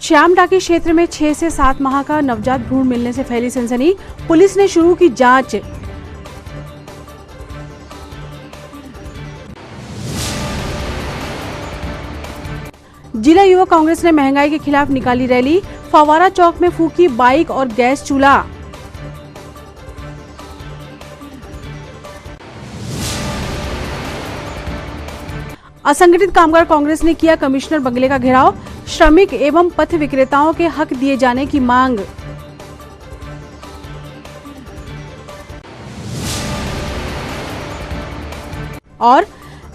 श्याम टाकी क्षेत्र में 6 से 7 माह का नवजात भ्रूण मिलने से फैली सनसनी। पुलिस ने शुरू की जांच। जिला युवा कांग्रेस ने महंगाई के खिलाफ निकाली रैली। फवारा चौक में फूकी बाइक और गैस चूल्हा। असंगठित कामगार कांग्रेस ने किया कमिश्नर बंगले का घेराव। श्रमिक एवं पथ विक्रेताओं के हक दिए जाने की मांग। और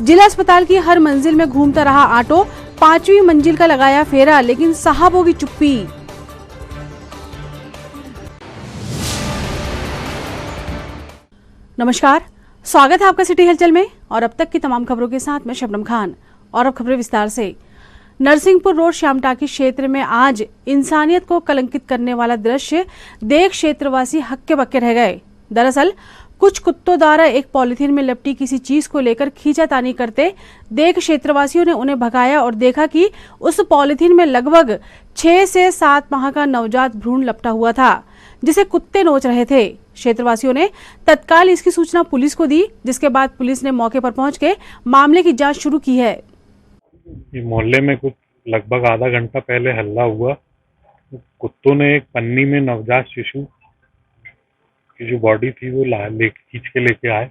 जिला अस्पताल की हर मंजिल में घूमता रहा ऑटो। 5वीं मंजिल का लगाया फेरा, लेकिन साहबों की चुप्पी। नमस्कार, स्वागत है आपका सिटी हलचल में और अब तक की तमाम खबरों के साथ मैं शबनम खान। और अब खबरें विस्तार से। नरसिंहपुर रोड श्याम टाकी क्षेत्र में आज इंसानियत को कलंकित करने वाला दृश्य देख क्षेत्रवासी हक्के बक्के रह गए। दरअसल कुछ कुत्तों द्वारा एक पॉलिथीन में लपटी किसी चीज को लेकर खींचातानी करते देख क्षेत्रवासियों ने उन्हें भगाया और देखा कि उस पॉलिथीन में लगभग 6 से 7 माह का नवजात भ्रूण लपटा हुआ था, जिसे कुत्ते नोच रहे थे। क्षेत्रवासियों ने तत्काल इसकी सूचना पुलिस को दी, जिसके बाद पुलिस ने मौके पर पहुंच के मामले की जांच शुरू की है। मोहल्ले में कुछ लगभग आधा घंटा पहले हल्ला हुआ। कुत्तों ने एक पन्नी में नवजात शिशु की जो बॉडी थी वो खींच के लेके आए।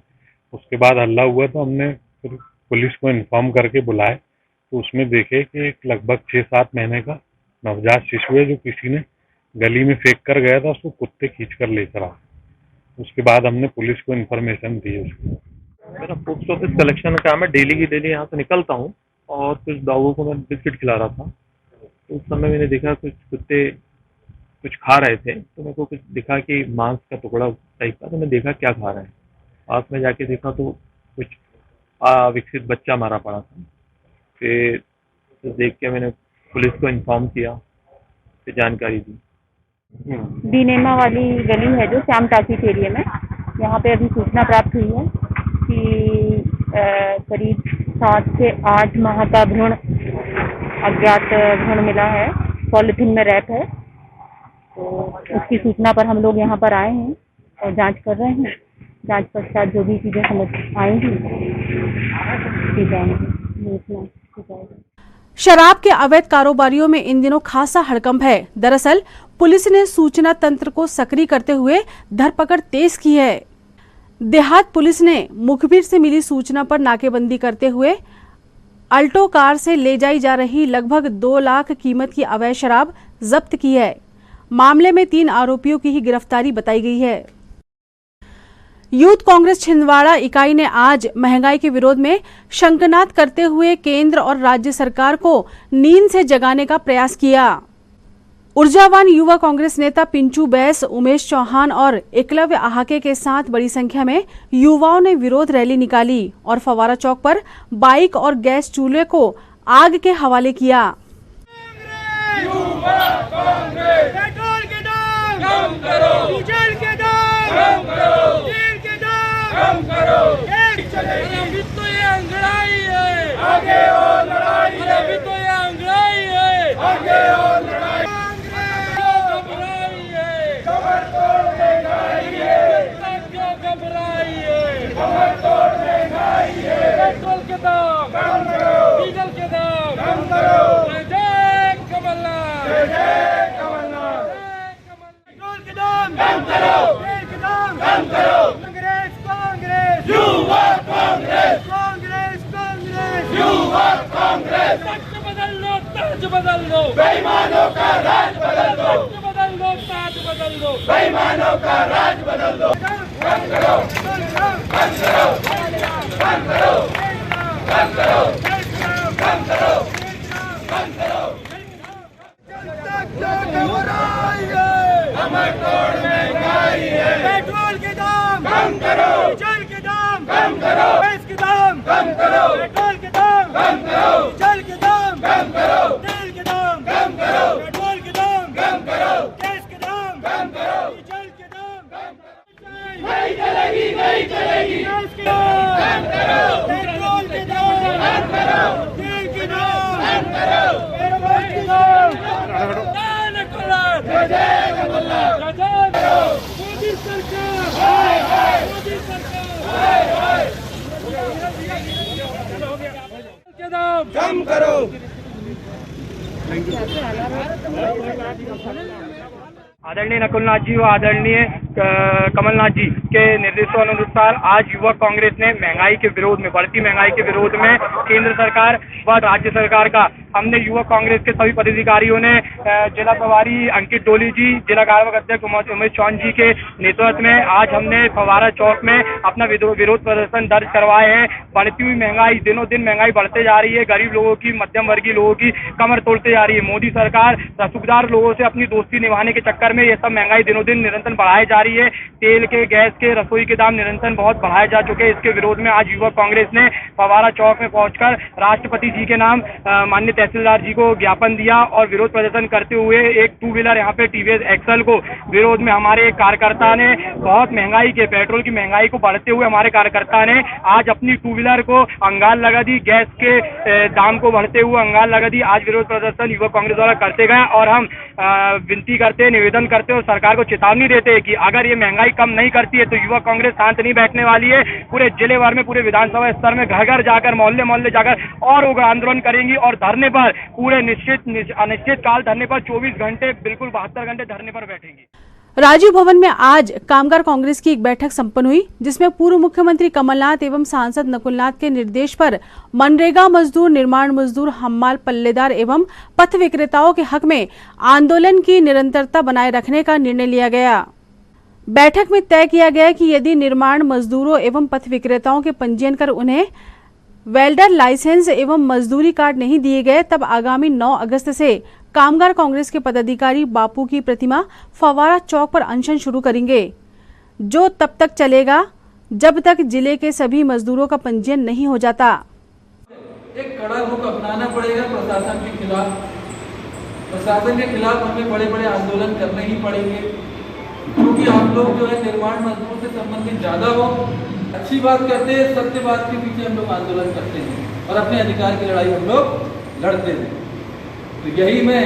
उसके बाद हल्ला हुआ तो हमने फिर पुलिस को इन्फॉर्म करके बुलाए, तो उसमें देखे कि एक लगभग 6-7 महीने का नवजात शिशु है जो किसी ने गली में फेंक कर गया था, उसको कुत्ते खींच कर लेकर आ। उसके बाद हमने पुलिस को इन्फॉर्मेशन दी। उसको मेरा पोस्ट ऑफिस कलेक्शन का काम है। डेली की डेली यहाँ से निकलता हूँ और कुछ डॉगों को मैं बिस्किट खिला रहा था। तो उस समय मैंने देखा कुछ कुत्ते कुछ खा रहे थे, तो मेरे को कुछ दिखा कि मांस का टुकड़ा टाइप का। तो मैं देखा क्या खा रहे हैं। पास में जाके देखा तो कुछ विकसित बच्चा मारा पड़ा था। फिर तो देख के मैंने पुलिस को इन्फॉर्म किया, फिर जानकारी दी। बीनेमा वाली गली है जो श्याम टाकी के एरिया में, यहाँ पे अभी सूचना प्राप्त हुई है कि करीब 7 से 8 माह का भ्रूण, अज्ञात भ्रूण मिला है, पॉलिथीन में रैप है। तो उसकी सूचना पर हम लोग यहाँ पर आए हैं और जांच कर रहे हैं। जांच पश्चात जो भी चीजें समझ आएंगी की जाएंगी। शराब के अवैध कारोबारियों में इन दिनों खासा हड़कंप है। दरअसल पुलिस ने सूचना तंत्र को सक्रिय करते हुए धरपकड़ तेज की है। देहात पुलिस ने मुखबिर से मिली सूचना पर नाकेबंदी करते हुए अल्टो कार से ले जाई जा रही लगभग 2 लाख कीमत की अवैध शराब जब्त की है। मामले में 3 आरोपियों की ही गिरफ्तारी बताई गई है। यूथ कांग्रेस छिंदवाड़ा इकाई ने आज महंगाई के विरोध में शंखनाद करते हुए केंद्र और राज्य सरकार को नींद से जगाने का प्रयास किया। ऊर्जावान युवा कांग्रेस नेता पिंचू बैस, उमेश चौहान और एकलव्य आहाके के साथ बड़ी संख्या में युवाओं ने विरोध रैली निकाली और फवारा चौक पर बाइक और गैस चूल्हे को आग के हवाले किया। पेट्रोल के दाम कम करो, डीजल के दाम कम करो, तेल के दाम कम करो। अभी तो ये अंगड़ाई है, आगे और लड़ाई है। अभी तो ये अंगड़ाई है, आगे और लड़ाई। घबराई है, कमर तोड़ महंगाई है, क्यों घबराई है, कमर तोड़ महंगाई है। पेट्रोल के दाम कम करो, डीजल के दाम कम करो। जय कमलनाथ, जय कमलनाथ। पेट्रोल के दाम कम करो, तेल के दाम कम करो। कांग्रेस कांग्रेस युवा कांग्रेस, कांग्रेस कांग्रेस युवा कांग्रेस। तख्त बदल लो, ताज बदल लो, बेईमानों का राज बदल दो। तख्त बदल लो, ताज बदल दो, बेईमानों का राज बदल दो। बंद करो, बंद करो, बंद करो, बंद करो, बंद करो, बंद करो। कमर तोड़ महंगाई है। पेट्रोल के दाम कम करो, डीजल के दाम कम करो, गैस के दाम कम करो। पेट्रोल के दाम कम करो, डीजल के दाम कम करो, तेल के दाम कम करो। पेट्रोल के दाम कम करो, गैस के दाम कम करो, डीजल के दाम कम करो। नहीं चलेगी, नहीं चलेगी। गैस के दाम कम करो, पेट्रोल के दाम कम करो, तेल के दाम कम करो, पेट्रोल के दाम आदरणीय नकुलनाथ जी व आदरणीय कमलनाथ जी के निर्देशों अनुसार आज युवक कांग्रेस ने महंगाई के विरोध में, बढ़ती महंगाई के विरोध में केंद्र सरकार व राज्य सरकार का, हमने युवक कांग्रेस के सभी पदाधिकारियों ने जिला प्रभारी अंकित डोली जी, जिला कार्यवाहक अध्यक्ष उमेश चौहान जी के नेतृत्व में आज हमने फवारा चौक में अपना विरोध प्रदर्शन दर्ज करवाए हैं। बढ़ती हुई महंगाई, दिनों दिन महंगाई बढ़ते जा रही है, गरीब लोगों की, मध्यम वर्गीय लोगों की कमर तोड़ते जा रही है। मोदी सरकार रसूखदार लोगों से अपनी दोस्ती निभाने के चक्कर में ये सब महंगाई दिनों दिन निरंतर बढ़ाई जा रही है। तेल के, गैस के, रसोई के दाम निरंतर बहुत बढ़ाए जा चुके हैं। इसके विरोध में आज युवक कांग्रेस ने फवारा चौक में पहुंचकर राष्ट्रपति जी के नाम माननीय तहसीलदार जी को ज्ञापन दिया और विरोध प्रदर्शन करते हुए एक 2 व्हीलर यहाँ पे टीवीएस एक्सल को विरोध में हमारे एक कार्यकर्ता ने, बहुत महंगाई के, पेट्रोल की महंगाई को बढ़ते हुए हमारे कार्यकर्ता ने आज अपनी 2 व्हीलर को अंगाल लगा दी, गैस के दाम को बढ़ते हुए अंगाल लगा दी। आज विरोध प्रदर्शन युवक कांग्रेस द्वारा करते गए और हम विनती करते, निवेदन करते और सरकार को चेतावनी देते हैं कि अगर ये महंगाई कम नहीं करती है तो युवक कांग्रेस शांत नहीं बैठने वाली है। पूरे जिले भर में, पूरे विधानसभा स्तर में घर घर जाकर, मोहल्ले मोहल्ले जाकर और उग्र आंदोलन करेंगी और धरने पर, पूरे अनिश्चित काल धरने पर 24 घंटे, बिल्कुल 72 घंटे धरने पर बैठेंगी। राजीव भवन में आज कामगार कांग्रेस की एक बैठक संपन्न हुई, जिसमें पूर्व मुख्यमंत्री कमलनाथ एवं सांसद नकुलनाथ के निर्देश पर मनरेगा मजदूर, निर्माण मजदूर, हम्माल, पल्लेदार एवं पथ विक्रेताओं के हक में आंदोलन की निरंतरता बनाए रखने का निर्णय लिया गया। बैठक में तय किया गया कि यदि निर्माण मजदूरों एवं पथ विक्रेताओं के पंजीयन कर उन्हें वेल्डर लाइसेंस एवं मजदूरी कार्ड नहीं दिए गए, तब आगामी 9 अगस्त से कामगार कांग्रेस के पदाधिकारी बापू की प्रतिमा फवारा चौक पर अनशन शुरू करेंगे, जो तब तक चलेगा जब तक जिले के सभी मजदूरों का पंजीयन नहीं हो जाता। एक कड़ा रुख अपनाना पड़ेगा प्रशासन के खिलाफ। प्रशासन के खिलाफ हमें बड़े बड़े आंदोलन करने ही पड़ेंगे, क्योंकि हम लोग जो है निर्माण मजदूर से संबंधित ज्यादा हो, अच्छी बात करते हैं, सत्य बात के पीछे हम लोग आंदोलन करते हैं और अपने अधिकार की लड़ाई हम लोग लड़ते हैं। तो यही मैं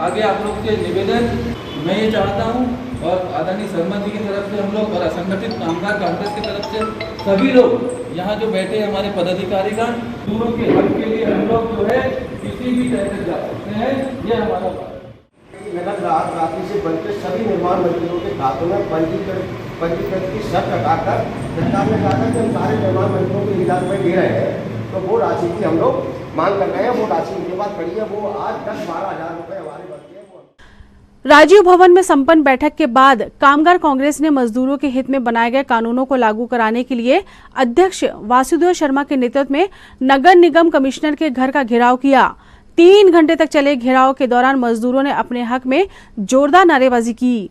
आगे आप लोग से निवेदन मैं ये चाहता हूँ और आदरणीय शर्मा जी की तरफ से हम लोग और असंगठित कामगार कांग्रेस की तरफ से सभी लोग यहाँ जो बैठे हैं हमारे पदाधिकारीगण, दूरों के हक के लिए हम लोग जो है किसी भी तरह से जा सकते हैं। ये हमारा नगद राशि से बनते सभी निर्माण मजदूरों के खातों में पंजीकरण की शर्त हटाकर सरकार ने कहा था कि हम सारे निर्माण मजदूरों को 1,000 रुपये दे रहे हैं, तो वो राशि की हम लोग मांग कर रहे हैं। वो राशि उनके पास पड़ी है, वो आज 10-12 हज़ार रुपये हमारे बनते हैं। राजीव भवन में संपन्न बैठक के बाद कामगार कांग्रेस ने मजदूरों के हित में बनाए गए कानूनों को लागू कराने के लिए अध्यक्ष वासुदेव शर्मा के नेतृत्व में नगर निगम कमिश्नर के घर का घेराव किया। 3 घंटे तक चले घेराव के दौरान मजदूरों ने अपने हक में जोरदार नारेबाजी की।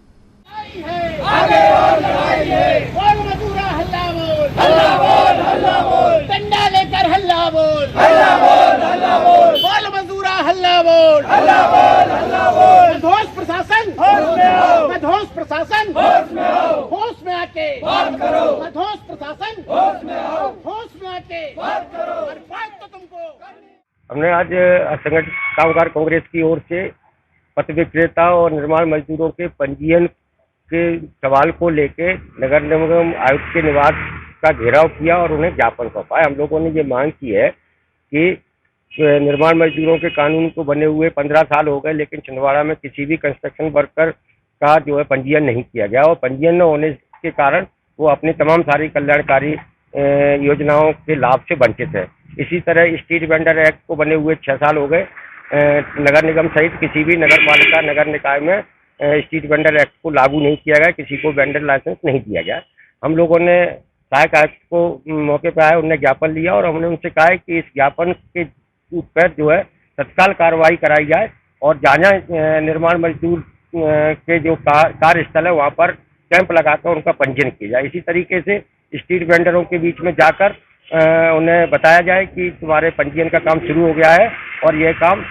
आगे और लड़ाई है, बोल मजदूरा हल्ला बोल, हल्ला बोल, हल्ला बोल, डंडा लेकर हल्ला बोल, हल्ला बोल, हल्ला बोल, बोल मजदूरा हल्ला बोल, हल्ला बोल, हल्ला बोल। मधोस प्रशासन होश में आओ, मधोस प्रशासन होश में आओ, होश में आके बात करो, मधोस प्रशासन होश में आओ, होश में आके बात करो, और बात तो तुमको। हमने आज असंगठित कामगार कांग्रेस की ओर से पथ विक्रेता और निर्माण मजदूरों के पंजीयन के सवाल को लेके नगर निगम आयुक्त के निवास का घेराव किया और उन्हें ज्ञापन सौंपा है। हम लोगों ने ये मांग की है कि निर्माण मजदूरों के कानून को बने हुए 15 साल हो गए, लेकिन छिंदवाड़ा में किसी भी कंस्ट्रक्शन वर्कर का जो है पंजीयन नहीं किया गया और पंजीयन न होने के कारण वो अपनी तमाम सारी कल्याणकारी योजनाओं के लाभ से वंचित है। इसी तरह स्ट्रीट वेंडर एक्ट को बने हुए 6 साल हो गए, नगर निगम सहित किसी भी नगर पालिका नगर निकाय में स्ट्रीट वेंडर एक्ट को लागू नहीं किया गया, किसी को वेंडर लाइसेंस नहीं दिया गया। हम लोगों ने सहायक आयुक्त को मौके पर आए, उन्होंने ज्ञापन लिया और हमने उनसे कहा है कि इस ज्ञापन के पर जो है तत्काल कार्रवाई कराई जाए और जहाँ निर्माण मजदूर के जो कार्यस्थल है वहाँ पर कैंप लगाकर उनका पंजीयन किया जाए। इसी तरीके से स्ट्रीट वेंडरों के बीच में जाकर उन्हें बताया जाए कि तुम्हारे पंजीयन का काम शुरू हो गया है और यह काम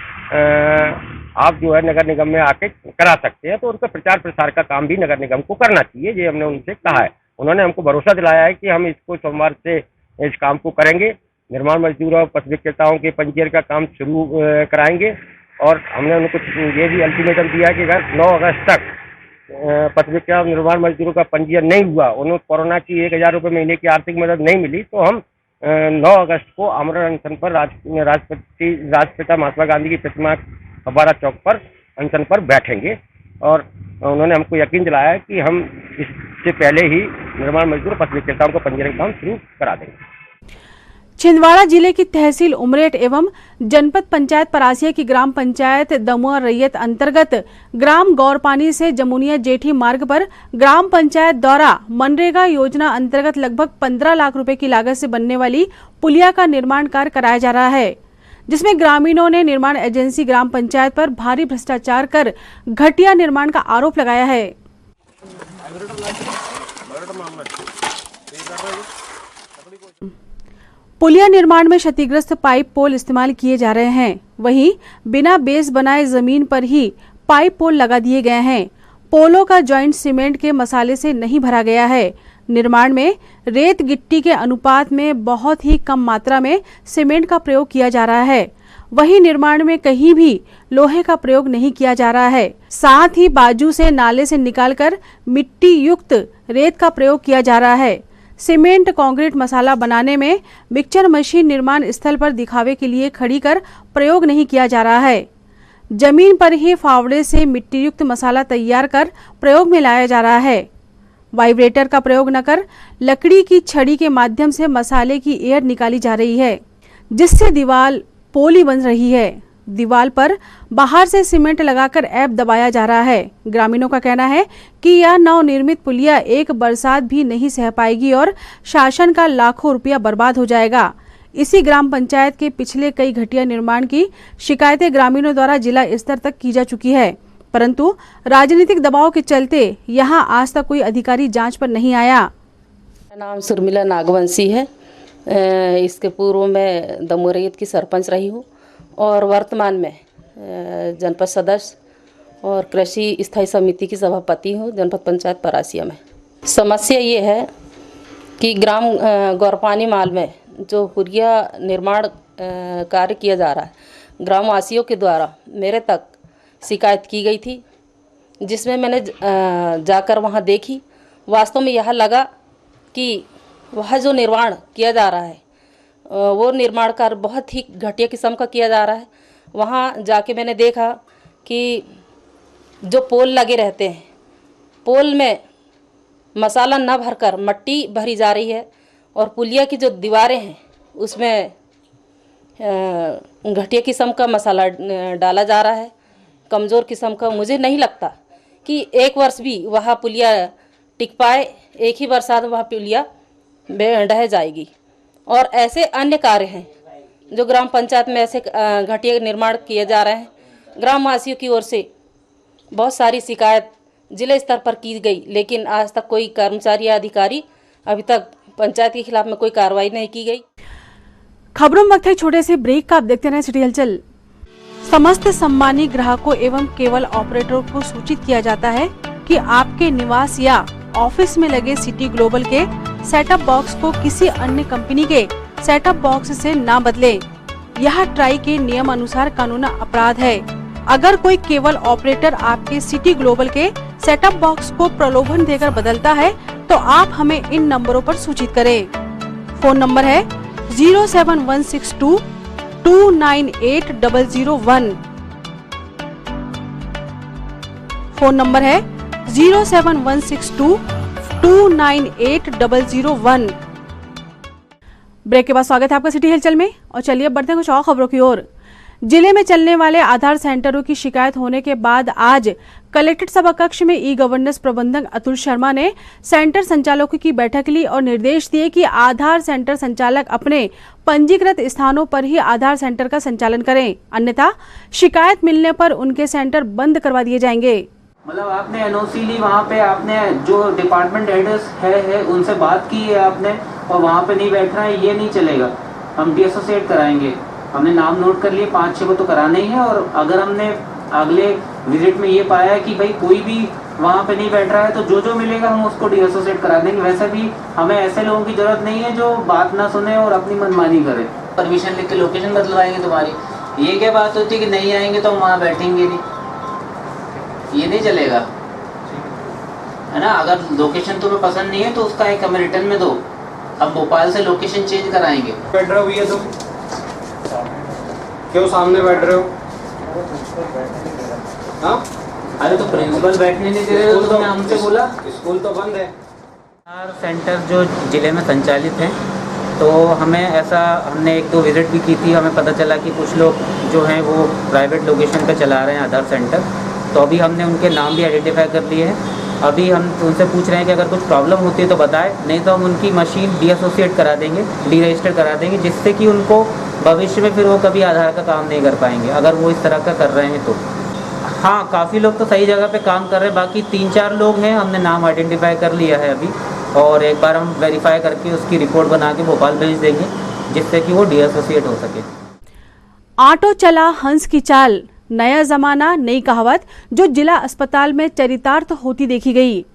आप जो है नगर निगम में आके करा सकते हैं, तो उनका प्रचार प्रसार का काम भी नगर निगम को करना चाहिए। ये हमने उनसे कहा है। उन्होंने हमको भरोसा दिलाया है कि हम इसको सोमवार से इस काम को करेंगे, निर्माण मजदूर और पथ विक्रेताओं के पंजीयन का काम शुरू कराएंगे और हमने उनको ये भी अल्टीमेटम दिया है कि अगर 9 अगस्त तक पथ विक्रेता और निर्माण मजदूरों का पंजीयन नहीं हुआ, उन्हें कोरोना की 1,000 रुपये महीने की आर्थिक मदद नहीं मिली, तो हम 9 अगस्त को आमरण अनशन पर राष्ट्रपिता महात्मा गांधी की प्रतिमा फव्वारा चौक पर अनशन पर बैठेंगे। और उन्होंने हमको यकीन दिलाया कि हम इससे पहले ही निर्माण मजदूर पथ विक्रेताओं को पंजीयन काम शुरू करा देंगे। छिंदवाड़ा जिले की तहसील उमरेठ एवं जनपद पंचायत परासिया की ग्राम पंचायत दमुआ रैयत अंतर्गत ग्राम गौरपानी से जमुनिया जेठी मार्ग पर ग्राम पंचायत द्वारा मनरेगा योजना अंतर्गत लगभग 15 लाख रुपए की लागत से बनने वाली पुलिया का निर्माण कार्य कराया जा रहा है, जिसमें ग्रामीणों ने निर्माण एजेंसी ग्राम पंचायत पर भारी भ्रष्टाचार कर घटिया निर्माण का आरोप लगाया है। पुलिया निर्माण में क्षतिग्रस्त पाइप पोल इस्तेमाल किए जा रहे हैं, वहीं बिना बेस बनाए जमीन पर ही पाइप पोल लगा दिए गए हैं। पोलों का जॉइंट सीमेंट के मसाले से नहीं भरा गया है। निर्माण में रेत गिट्टी के अनुपात में बहुत ही कम मात्रा में सीमेंट का प्रयोग किया जा रहा है। वहीं निर्माण में कहीं भी लोहे का प्रयोग नहीं किया जा रहा है। साथ ही बाजू से नाले से निकालकर मिट्टी युक्त रेत का प्रयोग किया जा रहा है। सीमेंट कंक्रीट मसाला बनाने में मिक्सचर मशीन निर्माण स्थल पर दिखावे के लिए खड़ी कर प्रयोग नहीं किया जा रहा है। जमीन पर ही फावड़े से मिट्टी युक्त मसाला तैयार कर प्रयोग में लाया जा रहा है। वाइब्रेटर का प्रयोग न कर लकड़ी की छड़ी के माध्यम से मसाले की एयर निकाली जा रही है, जिससे दीवार पोली बन रही है। दीवार पर बाहर से सीमेंट लगाकर ऐप दबाया जा रहा है। ग्रामीणों का कहना है कि यह नवनिर्मित पुलिया एक बरसात भी नहीं सह पाएगी और शासन का लाखों रुपया बर्बाद हो जाएगा। इसी ग्राम पंचायत के पिछले कई घटिया निर्माण की शिकायतें ग्रामीणों द्वारा जिला स्तर तक की जा चुकी है, परंतु राजनीतिक दबाव के चलते यहां आज तक कोई अधिकारी जांच पर नहीं आया। मेरा नाम सुरमिला नागवंशी है। इसके पूर्व मैं दमुआ रैयत की सरपंच रही हूँ और वर्तमान में जनपद सदस्य और कृषि स्थायी समिति की सभापति हूँ जनपद पंचायत परासिया में। समस्या ये है कि ग्राम गौरपानी माल में जो पुलिया निर्माण कार्य किया जा रहा है, ग्रामवासियों के द्वारा मेरे तक शिकायत की गई थी, जिसमें मैंने जाकर वहाँ देखी। वास्तव में यह लगा कि वह जो निर्माण किया जा रहा है वो निर्माण कार्य बहुत ही घटिया किस्म का किया जा रहा है। वहाँ जाके मैंने देखा कि जो पोल लगे रहते हैं, पोल में मसाला न भरकर मट्टी भरी जा रही है और पुलिया की जो दीवारें हैं उसमें घटिया किस्म का मसाला डाला जा रहा है, कमज़ोर किस्म का। मुझे नहीं लगता कि एक वर्ष भी वह पुलिया टिक पाए। एक ही बरसात वह पुलिया ढह जाएगी। और ऐसे अन्य कार्य हैं जो ग्राम पंचायत में ऐसे घटिया निर्माण किए जा रहे हैं। ग्रामवासियों की ओर से बहुत सारी शिकायत जिले स्तर पर की गई, लेकिन आज तक कोई कर्मचारी या अधिकारी अभी तक पंचायत के खिलाफ में कोई कार्रवाई नहीं की गई। खबरों में वक्त है छोटे से ब्रेक का। आप देखते रहे सिटी हलचल। समस्त सम्मानित ग्राहकों एवं केबल ऑपरेटरों को सूचित किया जाता है कि आपके निवास या ऑफिस में लगे सिटी ग्लोबल के सेटअप बॉक्स को किसी अन्य कंपनी के सेटअप बॉक्स से ना बदलें। यह ट्राई के नियम अनुसार कानूनी अपराध है। अगर कोई केबल ऑपरेटर आपके सिटी ग्लोबल के सेटअप बॉक्स को प्रलोभन देकर बदलता है तो आप हमें इन नंबरों पर सूचित करें। फोन नंबर है 07162 298 001। फोन नंबर है 07162 298 001। ब्रेक के बाद स्वागत है आपका सिटी हलचल में। और चलिए बढ़ते हैं कुछ और खबरों की ओर। जिले में चलने वाले आधार सेंटरों की शिकायत होने के बाद आज कलेक्ट्रेट सभा कक्ष में ई गवर्नेंस प्रबंधक अतुल शर्मा ने सेंटर संचालकों की बैठक ली और निर्देश दिए कि आधार सेंटर संचालक अपने पंजीकृत स्थानों पर ही आधार सेंटर का संचालन करें, अन्यथा शिकायत मिलने पर उनके सेंटर बंद करवा दिए जाएंगे। मतलब आपने एनओसी ली, वहाँ पे आपने जो डिपार्टमेंट हेडर्स है उनसे बात की है आपने, और वहाँ पे नहीं बैठ रहा है, ये नहीं चलेगा। हम डीएसोसिएट कराएंगे। हमने नाम नोट कर लिए, 5-6 को तो कराना ही है। और अगर हमने अगले विजिट में ये पाया है कि भाई कोई भी वहाँ पे नहीं बैठ रहा है तो जो मिलेगा हम उसको डीएसोसिएट करा देंगे। वैसे भी हमें ऐसे लोगों की जरूरत नहीं है जो बात ना सुने और अपनी मनमानी करे। परमिशन लिख के लोकेशन बदलवाएंगे तुम्हारी, ये क्या बात होती है कि नहीं आएंगे तो हम वहाँ बैठेंगे नहीं, ये नहीं चलेगा, है ना। अगर लोकेशन तुम्हें पसंद नहीं है तो उसका एक हमें रिटर्न में दो, अब भोपाल से लोकेशन चेंज कराएंगे। बैठ रहे हो भैया तो क्यों सामने बैठ रहे हो? हाँ अरे तो प्रिंसिपल बैठने नहीं दे रहे, तो तुमने हमसे बोला। स्कूल तो बंद है। सेंटर जो ज़िले में संचालित हैं, तो हमें ऐसा हमने 1-2 विज़िट भी की थी। हमें पता चला कि कुछ लोग जो हैं वो प्राइवेट लोकेशन पे चला रहे हैं आधार सेंटर। तो अभी हमने उनके नाम भी आइडेंटिफाई कर लिए हैं। अभी हम उनसे पूछ रहे हैं कि अगर कुछ प्रॉब्लम होती है तो बताएं, नहीं तो हम उनकी मशीन डीएसोसिएट करा देंगे, डीरजिस्टर करा देंगे, जिससे कि उनको भविष्य में फिर वो कभी आधार का काम नहीं कर पाएंगे अगर वो इस तरह का कर रहे हैं तो। हाँ, काफ़ी लोग तो सही जगह पे काम कर रहे हैं, बाकी 3-4 लोग हैं, हमने नाम आइडेंटिफाई कर लिया है अभी, और एक बार हम वेरीफाई करके उसकी रिपोर्ट बना के भोपाल भेज देंगे, जिससे कि वो डीएसोसिएट हो सके। ऑटो चला हंस की चाल, नया जमाना नई कहावत जो जिला अस्पताल में चरितार्थ होती देखी गई।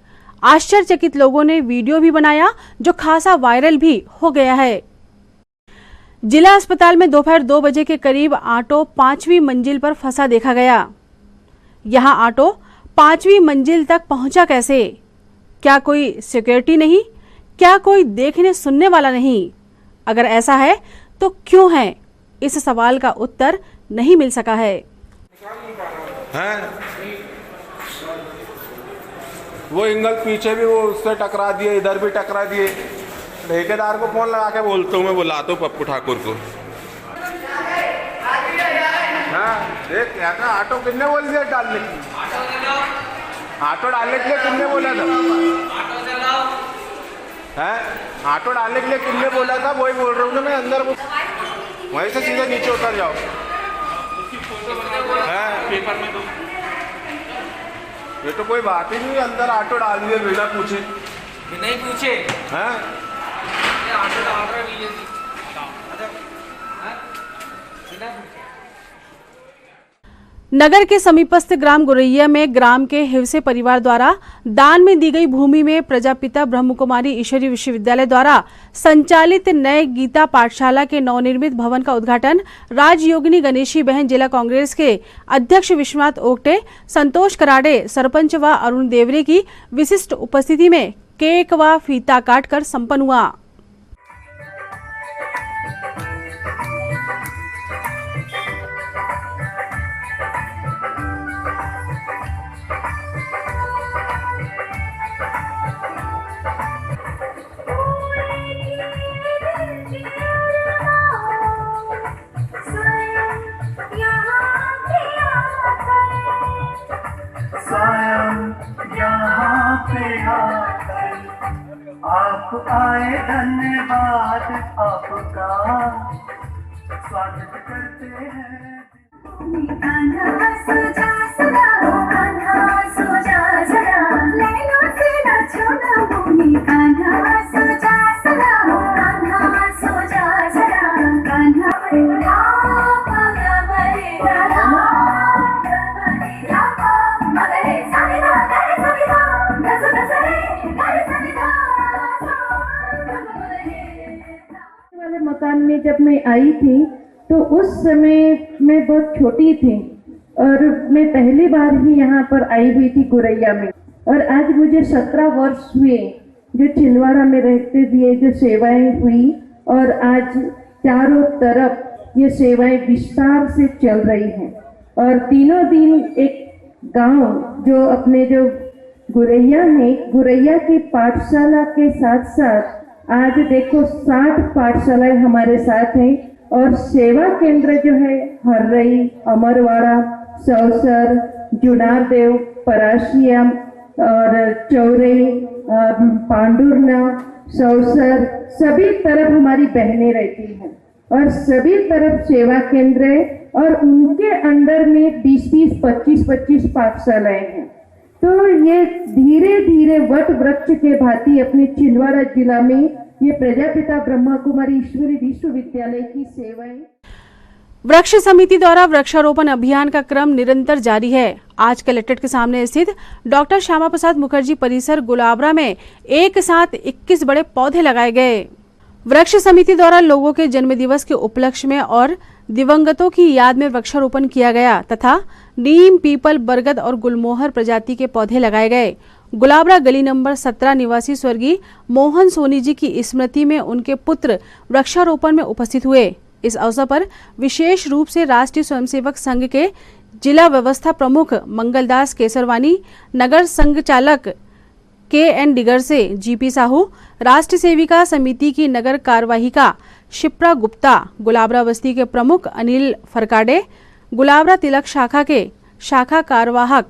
आश्चर्यचकित लोगों ने वीडियो भी बनाया जो खासा वायरल भी हो गया है। जिला अस्पताल में दोपहर 2 बजे के करीब ऑटो 5वीं मंजिल पर फंसा देखा गया। यहां ऑटो 5वीं मंजिल तक पहुंचा कैसे? क्या कोई सिक्योरिटी नहीं? क्या कोई देखने सुनने वाला नहीं? अगर ऐसा है तो क्यों है? इस सवाल का उत्तर नहीं मिल सका है। वो एंगल पीछे भी वो उससे टकरा दिए, इधर भी टकरा दिए। ठेकेदार को फोन लगा के बोलता हूँ, मैं बुलाता हूँ पप्पू ठाकुर को। हाँ देख क्या था, ऑटो कितने बोल दिया डालने की? ऑटो डालने के लिए कितने बोला था? ऑटो डालने के लिए कितने बोला था? वही बोल रहा हूँ ना मैं, अंदर वहीं से सीधे नीचे उतर जाओ। पेपर में दो। ये तो कोई बात ही नहीं, अंदर ऑटो डाल दिए बिना पूछे। बिना ही पूछे? हाँ ऑटो डाल रहा है। नगर के समीपस्थ ग्राम गुरैया में ग्राम के हिवसे परिवार द्वारा दान में दी गई भूमि में प्रजापिता ब्रह्मकुमारी ईश्वरीय विश्वविद्यालय द्वारा संचालित नए गीता पाठशाला के नवनिर्मित भवन का उद्घाटन राजयोगिनी गणेशी बहन जिला कांग्रेस के अध्यक्ष विश्वनाथ ओगटे, संतोष कराड़े, सरपंच व अरुण देवरे की विशिष्ट उपस्थिति में केक व फीता काटकर संपन्न हुआ। आप आए, धन्यवाद आपका स्वागत करते हैं। मकान में जब मैं आई थी तो उस समय मैं बहुत छोटी थी और मैं पहली बार ही यहाँ पर आई हुई थी गुरैया में, और आज मुझे 17 वर्ष हुए जो छिंदवाड़ा में रहते हुए जो सेवाएं हुई, और आज चारों तरफ ये सेवाएं विस्तार से चल रही हैं। और तीनों दिन एक गांव जो अपने जो गुरैया है, गुरैया की पाठशाला के साथ साथ आज देखो 60 पाठशालाएं हमारे साथ हैं, और सेवा केंद्र जो है हर्रई, अमरवाड़ा, सौसर, जुनारदेव, पराशिया और चौरई, पांडुरना, सौसर, सभी तरफ हमारी बहनें रहती हैं और सभी तरफ सेवा केंद्र है, और उनके अंडर में 20-20, 25-25 पाठशालाएं हैं। तो ये धीरे धीरे वट वृक्ष के भांति अपने छिंदवाड़ा जिला में ये प्रजापिता ब्रह्मा कुमारी ईश्वरी विश्वविद्यालय की सेवाएं। वृक्ष समिति द्वारा वृक्षारोपण अभियान का क्रम निरंतर जारी है। आज कलेक्ट्रेट के सामने स्थित डॉक्टर श्यामा प्रसाद मुखर्जी परिसर गुलाबरा में एक साथ 21 बड़े पौधे लगाए गए। वृक्ष समिति द्वारा लोगों के जन्मदिवस के उपलक्ष्य में और दिवंगतों की याद में वृक्षारोपण किया गया तथा नीम, पीपल, बरगद और गुलमोहर प्रजाति के पौधे लगाए गए। गुलाबरा गली नंबर 17 निवासी स्वर्गीय मोहन सोनी जी की स्मृति में उनके पुत्र वृक्षारोपण में उपस्थित हुए। इस अवसर पर विशेष रूप से राष्ट्रीय स्वयंसेवक संघ के जिला व्यवस्था प्रमुख मंगलदास केसरवानी, नगर संघ चालक KN डिगर से GP साहू, राष्ट्र सेविका समिति की नगर कार्यवाहिका शिप्रा गुप्ता, गुलाबरा बस्ती के प्रमुख अनिल फरकाडे, गुलाबरा तिलक शाखा के शाखा कार्यवाहक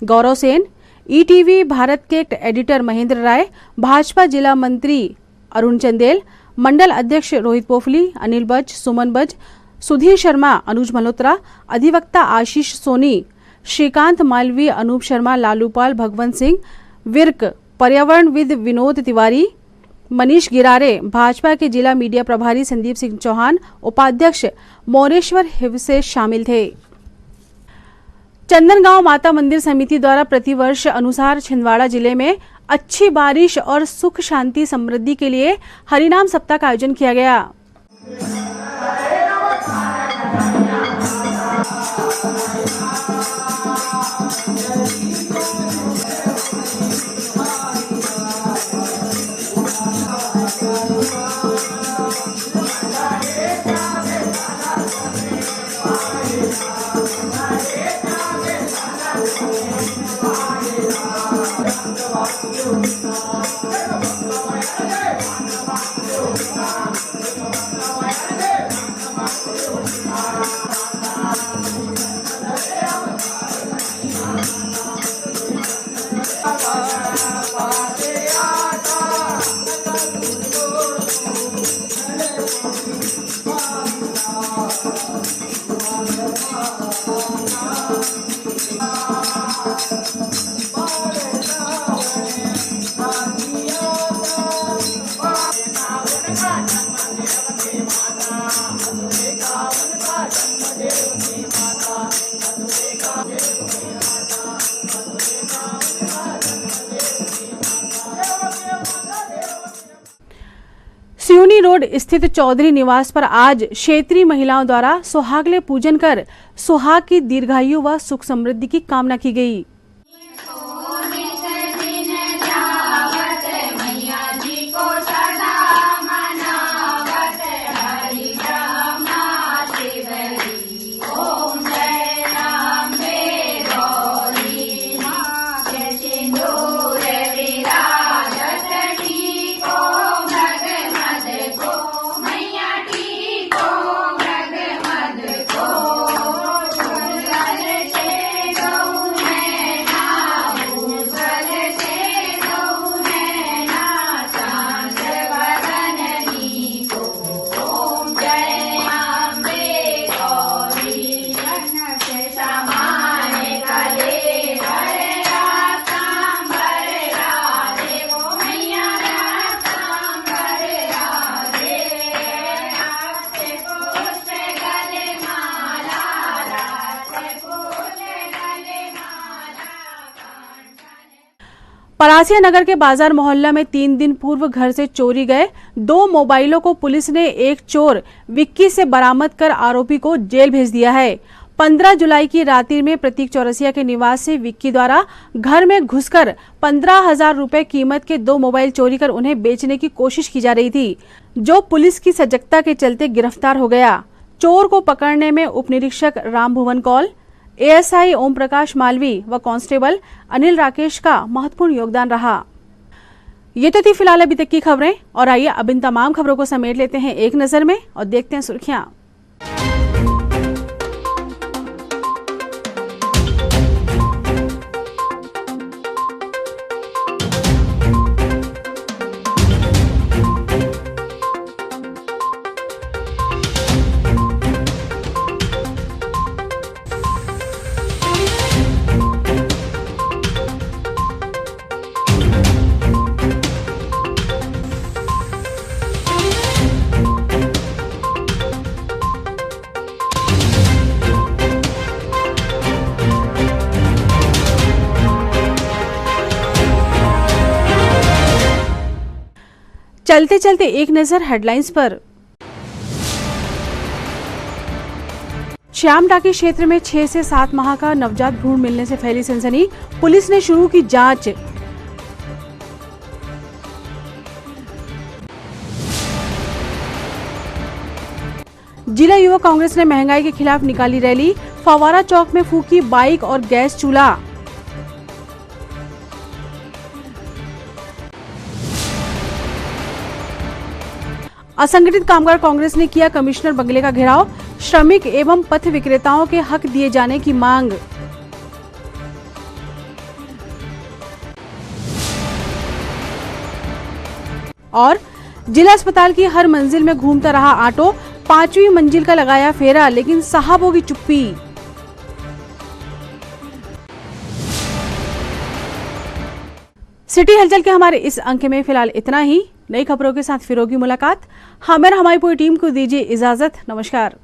गौरव सेन, ETV भारत के एडिटर महेंद्र राय, भाजपा जिला मंत्री अरुण चंदेल, मंडल अध्यक्ष रोहित पोफली, अनिल बज, सुमन बज, सुधीर शर्मा, अनुज मल्होत्रा, अधिवक्ता आशीष सोनी, श्रीकांत मालवीय, अनूप शर्मा, लालूपाल, भगवंत सिंह विर्क, पर्यावरणविद विनोद तिवारी, मनीष गिरारे, भाजपा के जिला मीडिया प्रभारी संदीप सिंह चौहान, उपाध्यक्ष मोरेश्वर हिवसे शामिल थे। चंदनगांव माता मंदिर समिति द्वारा प्रतिवर्ष अनुसार छिंदवाड़ा जिले में अच्छी बारिश और सुख शांति समृद्धि के लिए हरिनाम सप्ताह का आयोजन किया गया। सियूनी रोड स्थित चौधरी निवास पर आज क्षेत्रीय महिलाओं द्वारा सुहागले पूजन कर सुहाग की दीर्घायु व सुख समृद्धि की कामना की गई। परासिया नगर के बाजार मोहल्ला में 3 दिन पूर्व घर से चोरी गए 2 मोबाइलों को पुलिस ने एक चोर विक्की से बरामद कर आरोपी को जेल भेज दिया है। 15 जुलाई की रात्रि में प्रतीक चौरसिया के निवास से विक्की द्वारा घर में घुसकर 15,000 रुपए कीमत के 2 मोबाइल चोरी कर उन्हें बेचने की कोशिश की जा रही थी, जो पुलिस की सजगता के चलते गिरफ्तार हो गया। चोर को पकड़ने में उप निरीक्षक राम भुवन कौल, ASI ओम प्रकाश मालवी व कांस्टेबल अनिल राकेश का महत्वपूर्ण योगदान रहा। ये तो थी फिलहाल अभी तक की खबरें, और आइए अब इन तमाम खबरों को समेट लेते हैं एक नजर में और देखते हैं सुर्खियां। चलते चलते एक नजर हेडलाइंस पर। श्याम टाकी क्षेत्र में 6 से 7 माह का नवजात भ्रूण मिलने से फैली सनसनी, पुलिस ने शुरू की जांच। जिला युवा कांग्रेस ने महंगाई के खिलाफ निकाली रैली, फवारा चौक में फूकी बाइक और गैस चूल्हा। असंगठित कामगार कांग्रेस ने किया कमिश्नर बंगले का घेराव, श्रमिक एवं पथ विक्रेताओं के हक दिए जाने की मांग। और जिला अस्पताल की हर मंजिल में घूमता रहा ऑटो, 5वीं मंजिल का लगाया फेरा, लेकिन साहबों की चुप्पी। सिटी हलचल के हमारे इस अंक में फिलहाल इतना ही। नई खबरों के साथ फिर होगी मुलाकात। हमें और हमारी पूरी टीम को दीजिए इजाजत। नमस्कार।